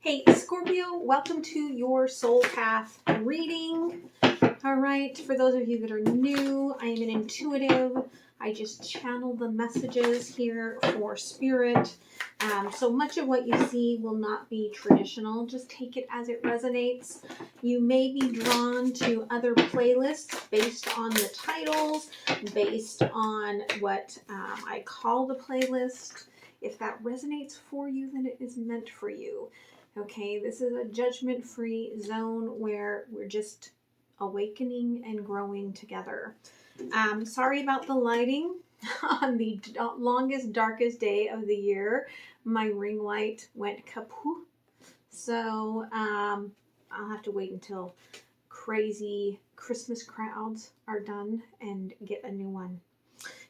Hey, Scorpio, welcome to your Soul Path reading. All right, for those of you that are new, I am an intuitive. I just channel the messages here for spirit. So much of what you see will not be traditional. Just take it as it resonates. You may be drawn to other playlists based on the titles, based on what I call the playlist. If that resonates for you, then it is meant for you. Okay, this is a judgment-free zone where we're just awakening and growing together. Sorry about the lighting on the longest, darkest day of the year. My ring light went kaput. So I'll have to wait until crazy Christmas crowds are done and get a new one.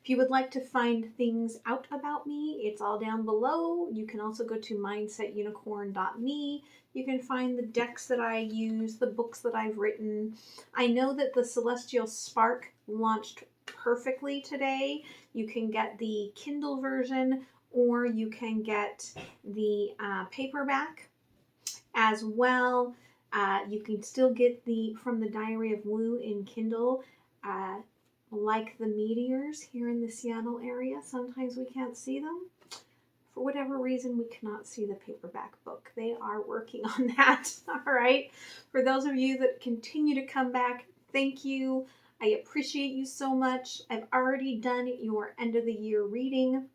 If you would like to find things out about me, it's all down below. You can also go to MindsetUnicorn.me. You can find the decks that I use, the books that I've written. I know that the Celestial Spark launched perfectly today. You can get the Kindle version or you can get the paperback as well. You can still get from the Diary of Woo in Kindle. Like the meteors here in the Seattle area, sometimes we can't see them. For whatever reason, we cannot see the paperback book. They are working on that. All right. For those of you that continue to come back, thank you. I appreciate you so much. I've already done your end of the year reading.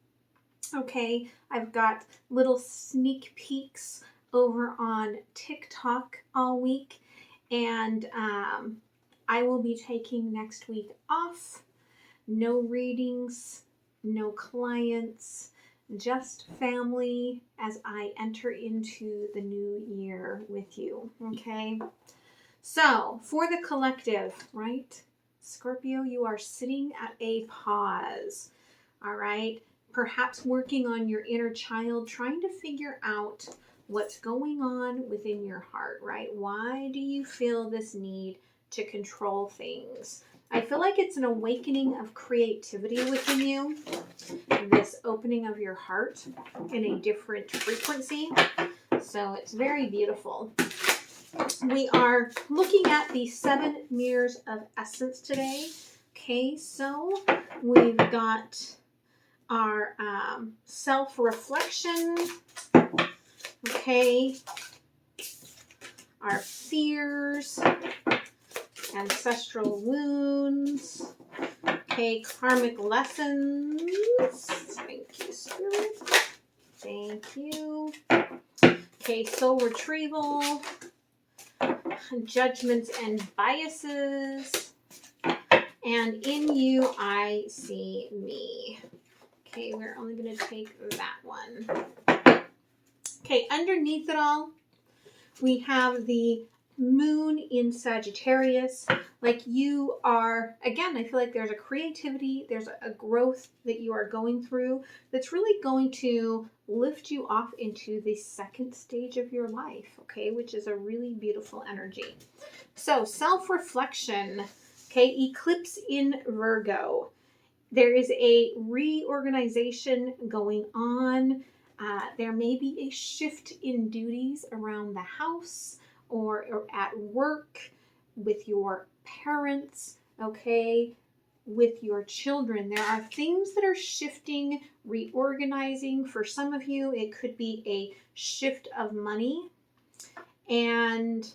Okay. I've got little sneak peeks over on TikTok all week. And I will be taking next week off. No readings, no clients, just family as I enter into the new year with you, okay? So, for the collective, right? Scorpio, you are sitting at a pause, all right? Perhaps working on your inner child, trying to figure out what's going on within your heart, right? Why do you feel this need to control things? I feel like it's an awakening of creativity within you, this opening of your heart in a different frequency. So it's very beautiful. We are looking at the 7 mirrors of essence today. Okay, so we've got our self-reflection. Okay, our fears, ancestral wounds, okay, karmic lessons. Thank you, Spirit. Thank you. Okay, soul retrieval, judgments and biases, and in you I see me. Okay, we're only going to take that one. Okay, underneath it all, we have the moon in Sagittarius. Like you are, again, I feel like there's a creativity, there's a growth that you are going through that's really going to lift you off into the second stage of your life, okay, which is a really beautiful energy. So self-reflection, okay, eclipse in Virgo. There is a reorganization going on. There may be a shift in duties around the house or at work, with your parents, okay, with your children. There are things that are shifting, reorganizing. For some of you, it could be a shift of money. And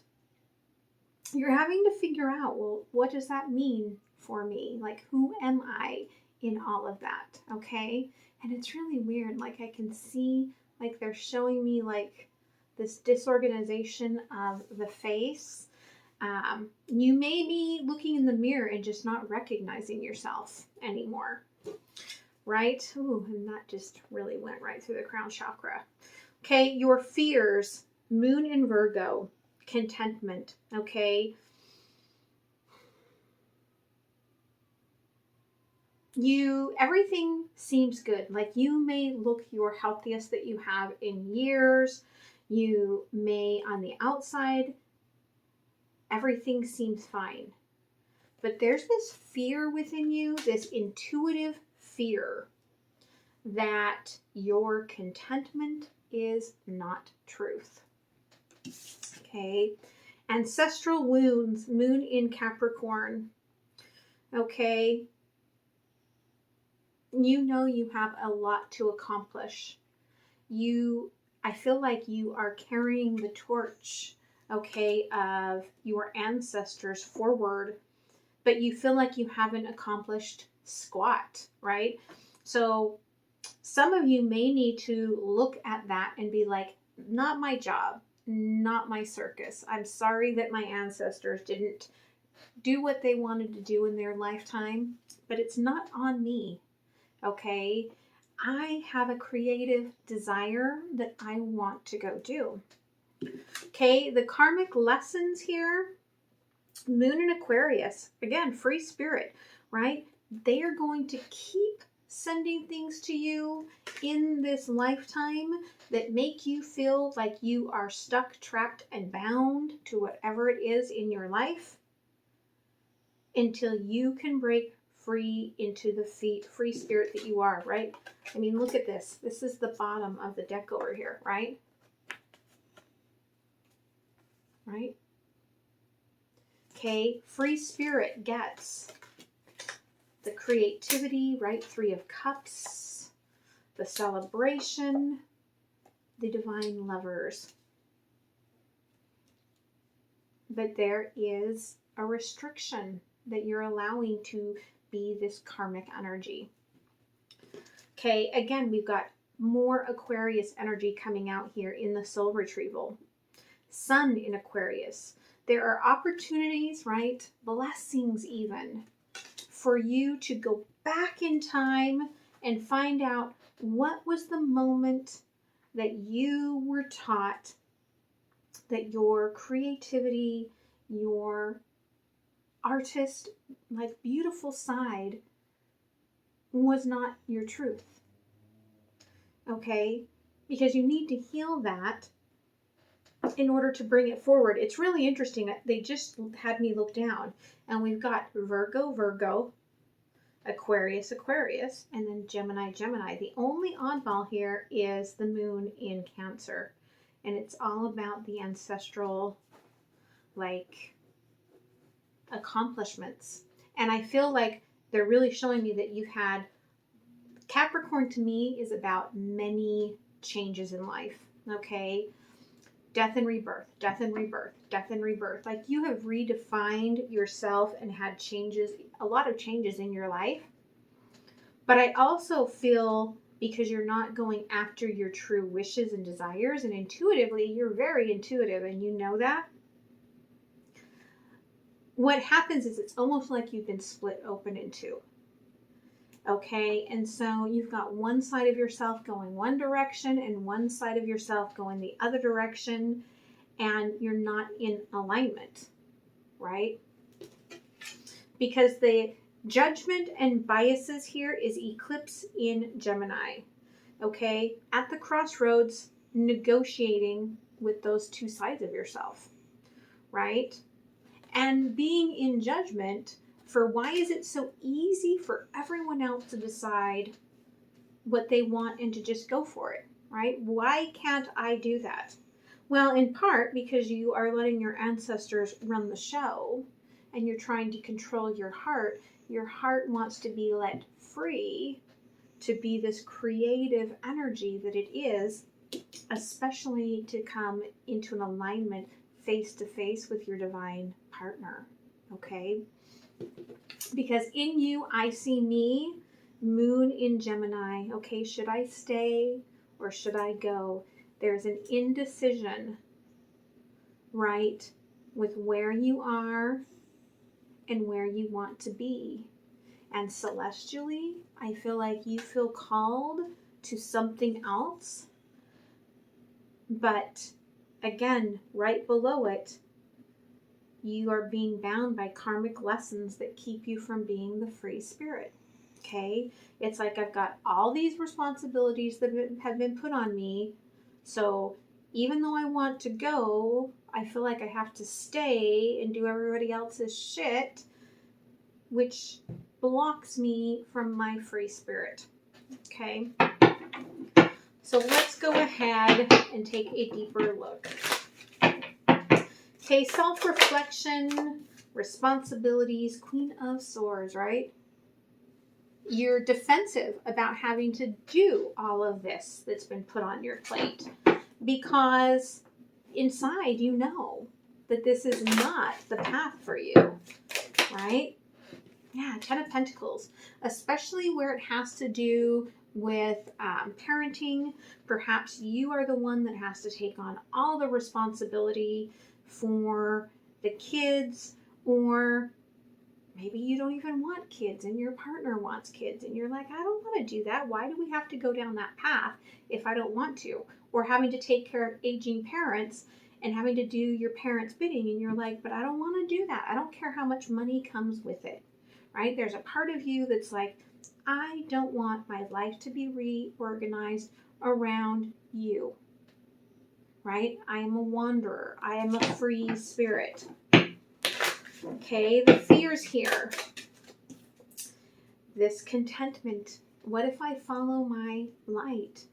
you're having to figure out, well, what does that mean for me? Like, who am I in all of that, okay? And it's really weird. Like, I can see, like, they're showing me, like, this disorganization of the face. You may be looking in the mirror and just not recognizing yourself anymore, right? Ooh, and that just really went right through the crown chakra. Okay, your fears, moon in Virgo, contentment, okay? Everything seems good. Like you may look your healthiest that you have in years. You may, on the outside, everything seems fine. But there's this fear within you, this intuitive fear that your contentment is not truth. Okay. Ancestral wounds, moon in Capricorn. Okay. You know you have a lot to accomplish. I feel like you are carrying the torch, okay, of your ancestors forward, but you feel like you haven't accomplished squat, right? So some of you may need to look at that and be like, not my job, not my circus. I'm sorry that my ancestors didn't do what they wanted to do in their lifetime, but it's not on me, okay? I have a creative desire that I want to go do. Okay, the karmic lessons here, moon in Aquarius, again, free spirit, right? They are going to keep sending things to you in this lifetime that make you feel like you are stuck, trapped, and bound to whatever it is in your life until you can break free into the free spirit that you are, right? I mean, look at this. This is the bottom of the deck over here, right? Right? Okay, free spirit gets the creativity, right? 3 of Cups, the celebration, the divine lovers. But there is a restriction that you're allowing to be this karmic energy. Okay, again, we've got more Aquarius energy coming out here in the soul retrieval. Sun in Aquarius. There are opportunities, right? Blessings even, for you to go back in time and find out what was the moment that you were taught that your creativity, your artist, like beautiful side was not your truth. Okay? Because you need to heal that in order to bring it forward. It's really interesting. They just had me look down and we've got Virgo, Virgo, Aquarius, Aquarius, and then Gemini, Gemini. The only oddball here is the moon in Cancer. And it's all about the ancestral, like, accomplishments. And I feel like they're really showing me that you've had, Capricorn to me is about many changes in life, okay? Death and rebirth, death and rebirth, death and rebirth. Like you have redefined yourself and had changes, a lot of changes in your life. But I also feel because you're not going after your true wishes and desires, and intuitively, you're very intuitive and you know that. What happens is it's almost like you've been split open in two. Okay, and so you've got one side of yourself going one direction and one side of yourself going the other direction, and you're not in alignment, right? Because the judgment and biases here is eclipse in Gemini, okay? At the crossroads, negotiating with those two sides of yourself, right? And being in judgment for why is it so easy for everyone else to decide what they want and to just go for it, right? Why can't I do that? Well, in part because you are letting your ancestors run the show and you're trying to control your heart. Your heart wants to be let free to be this creative energy that it is, especially to come into an alignment face to face with your divine partner, okay? Because in you, I see me, moon in Gemini. Okay, should I stay or should I go? There's an indecision, right, with where you are and where you want to be. And celestially, I feel like you feel called to something else. But again, right below it, you are being bound by karmic lessons that keep you from being the free spirit, okay? It's like I've got all these responsibilities that have been put on me, so even though I want to go, I feel like I have to stay and do everybody else's shit, which blocks me from my free spirit, okay? So let's go ahead and take a deeper look. Okay, self-reflection, responsibilities, Queen of Swords, right? You're defensive about having to do all of this that's been put on your plate because inside you know that this is not the path for you, right? Yeah, Ten of Pentacles, especially where it has to do with parenting. Perhaps you are the one that has to take on all the responsibility for the kids, or maybe you don't even want kids and your partner wants kids and you're like, I don't want to do that. Why do we have to go down that path if I don't want to? Or having to take care of aging parents and having to do your parents' bidding and you're like, but I don't want to do that. I don't care how much money comes with it, right? There's a part of you that's like, I don't want my life to be reorganized around you, right? I am a wanderer. I am a free spirit. Okay, the fears here. This contentment. What if I follow my light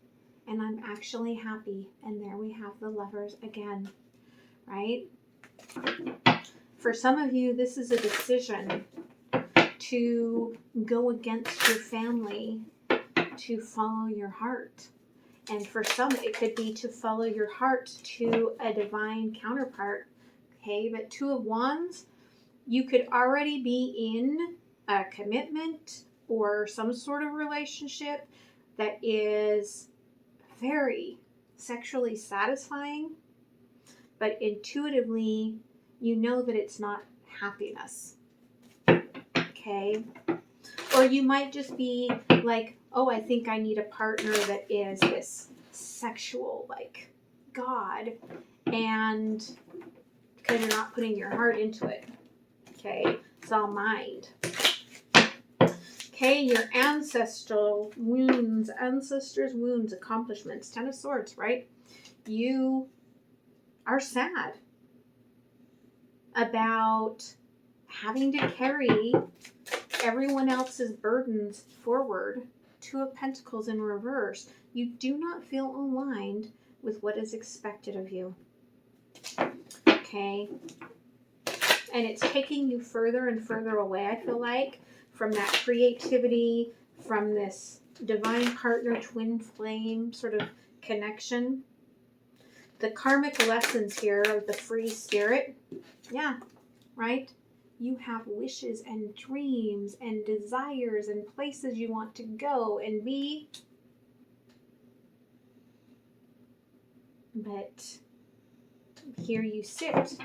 and I'm actually happy? And there we have the Lovers again, right? For some of you, this is a decision to go against your family to follow your heart. And for some, it could be to follow your heart to a divine counterpart. Okay, but Two of Wands, you could already be in a commitment or some sort of relationship that is very sexually satisfying, but intuitively you know that it's not happiness. Okay? Or you might just be like, oh, I think I need a partner that is this sexual, like, God, and because you're not putting your heart into it. Okay, it's all mind. Okay, your ancestral wounds, ancestors' wounds, accomplishments, Ten of Swords, right? You are sad about having to carry everyone else's burdens forward. Two of Pentacles in reverse. You do not feel aligned with what is expected of you. Okay. And it's taking you further and further away, I feel like, from that creativity, from this divine partner, twin flame sort of connection. The karmic lessons here of the free spirit. Yeah, right? You have wishes and dreams and desires and places you want to go and be. But here you sit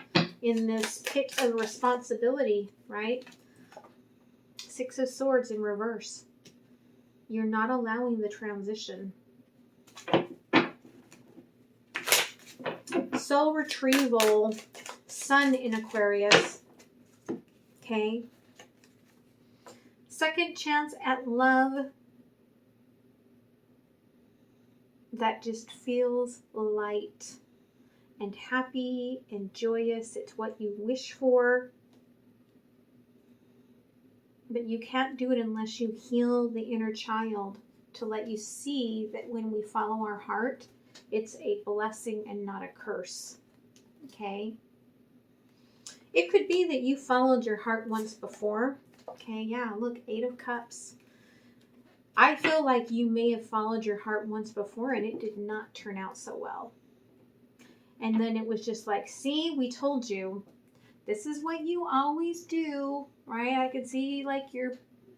in this pit of responsibility, right? Six of Swords in reverse. You're not allowing the transition. Soul retrieval, Sun in Aquarius. Okay. Second chance at love that just feels light and happy and joyous. It's what you wish for. But you can't do it unless you heal the inner child to let you see that when we follow our heart, it's a blessing and not a curse. Okay? It could be that you followed your heart once before. Okay, yeah, look, Eight of Cups. I feel like you may have followed your heart once before and it did not turn out so well. And then it was just like, see, we told you. This is what you always do, right? I could see like your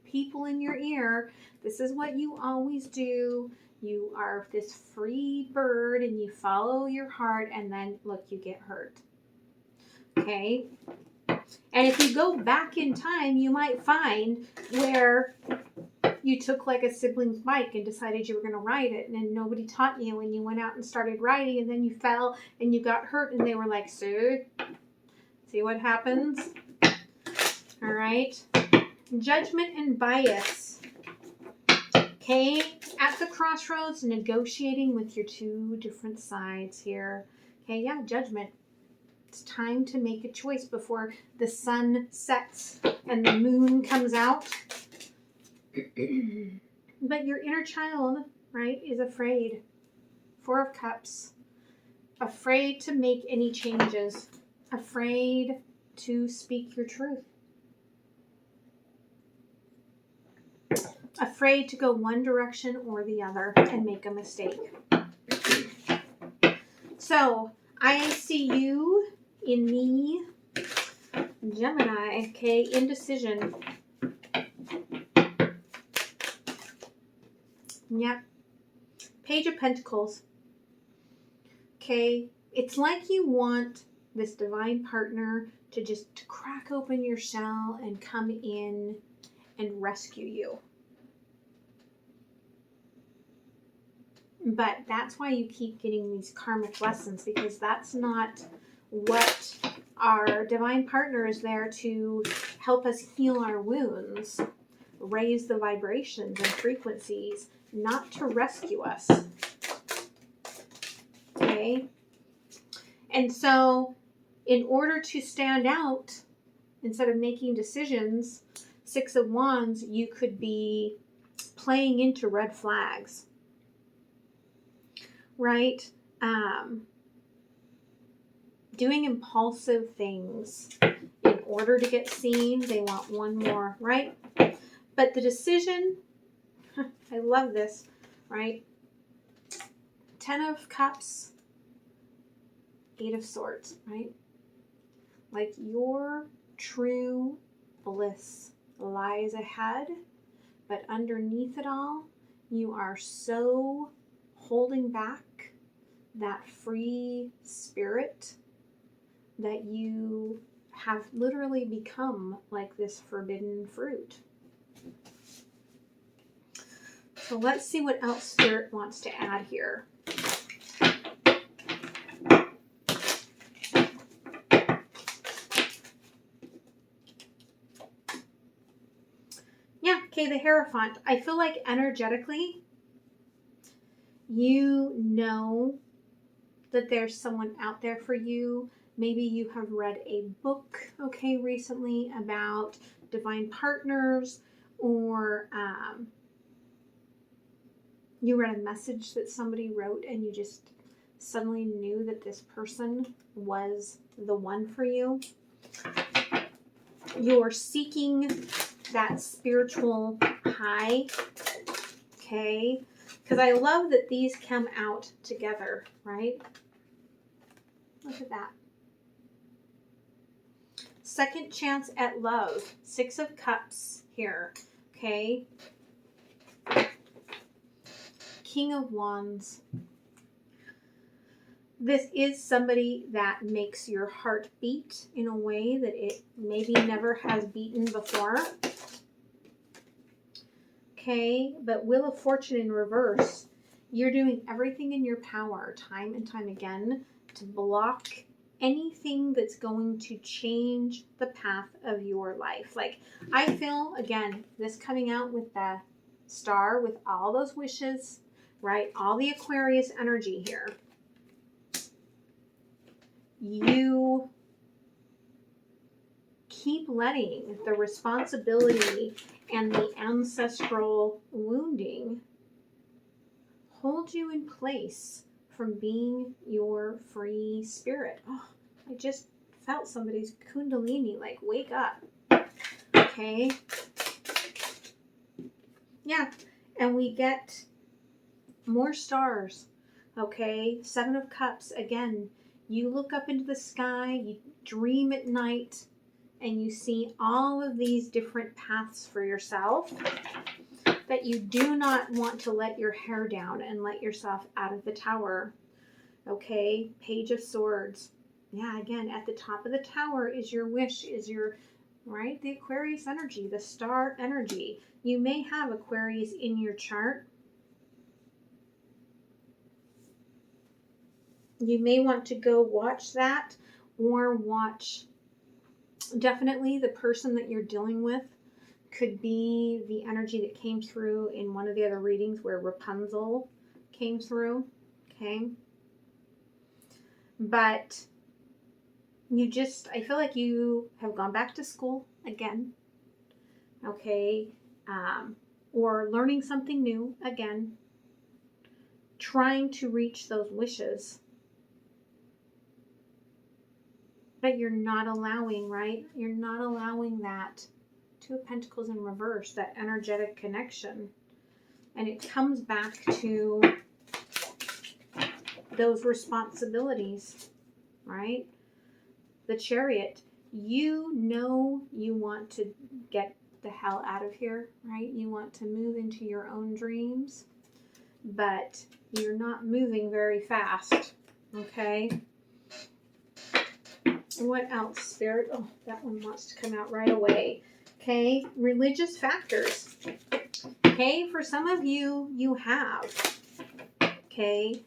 people in your ear. This is what you always do. You are this free bird and you follow your heart and then look, you get hurt. Okay? And if you go back in time, you might find where you took like a sibling's bike and decided you were going to ride it and then nobody taught you and you went out and started riding and then you fell and you got hurt and they were like, see what happens? All right. Judgment and bias. Okay. At the crossroads, negotiating with your two different sides here. Okay. Yeah. Judgment. It's time to make a choice before the sun sets and the moon comes out. But your inner child, right, is afraid. Four of Cups. Afraid to make any changes. afraid to speak your truth. Afraid to go one direction or the other and make a mistake. So I see you in the Gemini, okay, indecision. Yep. Page of Pentacles. Okay, it's like you want this divine partner to just crack open your shell and come in and rescue you. But that's why you keep getting these karmic lessons, because that's not what our divine partner is there to help us heal our wounds, raise the vibrations and frequencies, not to rescue us. Okay? And so, in order to stand out, instead of making decisions, 6 of Wands, you could be playing into red flags. Right? Doing impulsive things in order to get seen. They want one more, right? But the decision, I love this, right? 10 of Cups, 8 of Swords, right? Like your true bliss lies ahead, but underneath it all, you are so holding back that free spirit that you have literally become like this forbidden fruit. So let's see what else Spirit wants to add here. Yeah, okay, the Hierophant. I feel like energetically, you know that there's someone out there for you. Maybe you have read a book, okay, recently about divine partners, or you read a message that somebody wrote and you just suddenly knew that this person was the one for you. You're seeking that spiritual high, okay? Because I love that these come out together, right? Look at that. Second chance at love. 6 of Cups here, okay? King of Wands. This is somebody that makes your heart beat in a way that it maybe never has beaten before. Okay, but Wheel of Fortune in reverse. You're doing everything in your power, time and time again, to block anything that's going to change the path of your life. Like, I feel, again, this coming out with the Star, with all those wishes, right? All the Aquarius energy here. You keep letting the responsibility and the ancestral wounding hold you in place from being your free spirit. Oh, I just felt somebody's kundalini, like, wake up. Okay. Yeah. And we get more stars. Okay. 7 of Cups. Again, you look up into the sky, you dream at night, and you see all of these different paths for yourself, that you do not want to let your hair down and let yourself out of the tower. Okay, Page of Swords. Yeah, again, at the top of the tower is your wish, is your, right, the Aquarius energy, the star energy. You may have Aquarius in your chart. You may want to go watch that, or watch, definitely the person that you're dealing with could be the energy that came through in one of the other readings where Rapunzel came through, okay? But you just, I feel like you have gone back to school again, okay? Or learning something new again, trying to reach those wishes. But you're not allowing, right? You're not allowing that Two of Pentacles in reverse, that energetic connection. And it comes back to those responsibilities, right? The Chariot. You know you want to get the hell out of here, right? You want to move into your own dreams, but you're not moving very fast, okay? What else, Spirit? Oh, that one wants to come out right away. Okay, religious factors. Okay, for some of you, you have. Okay.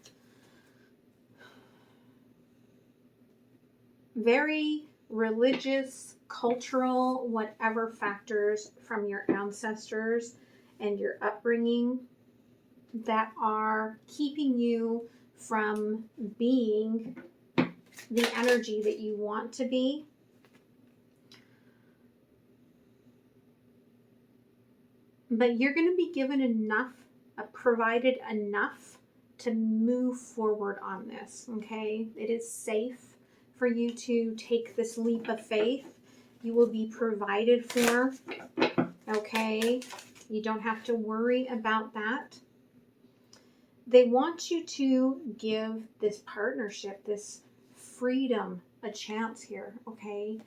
Very religious, cultural, whatever factors from your ancestors and your upbringing that are keeping you from being the energy that you want to be. But you're going to be given enough, provided enough to move forward on this, okay? It is safe for you to take this leap of faith. You will be provided for, okay? You don't have to worry about that. They want you to give this partnership, this freedom, a chance here, okay?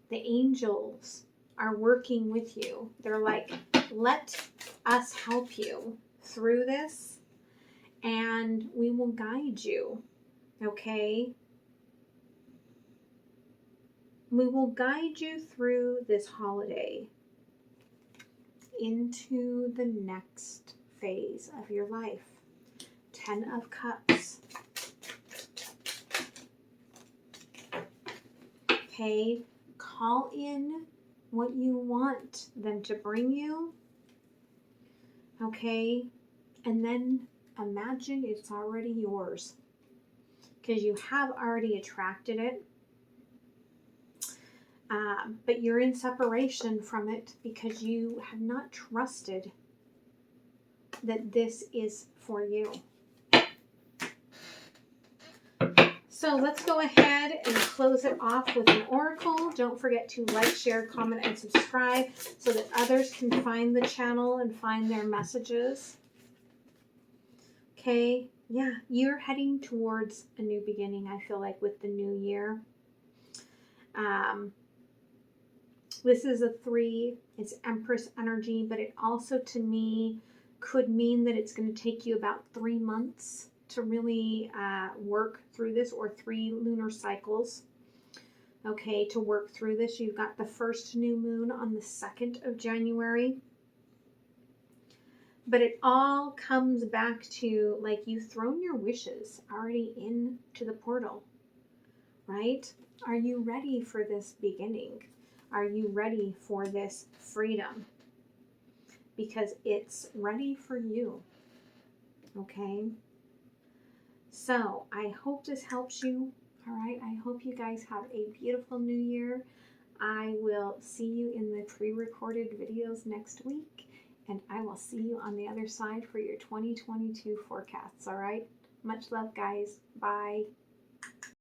The angels are working with you. They're like, let us help you through this, and we will guide you, okay? We will guide you through this holiday into the next phase of your life. 10 of Cups. Okay, call in what you want them to bring you. Okay, and then imagine it's already yours, because you have already attracted it. But you're in separation from it because you have not trusted that this is for you. So let's go ahead and close it off with an oracle. Don't forget to like, share, comment, and subscribe so that others can find the channel and find their messages. Okay, yeah, you're heading towards a new beginning, I feel like, with the new year. This is a 3. It's Empress energy, but it also, to me, could mean that it's going to take you about 3 months to really work through this, or 3 lunar cycles, okay, to work through this. You've got the first new moon on the 2nd of January. But it all comes back to, like, you've thrown your wishes already into the portal, right? Are you ready for this beginning? Are you ready for this freedom? Because it's ready for you, okay? So I hope this helps you. All right, I hope you guys have a beautiful new year. I will see you in the pre-recorded videos next week, and I will see you on the other side for your 2022 forecasts. All right, much love, guys. Bye.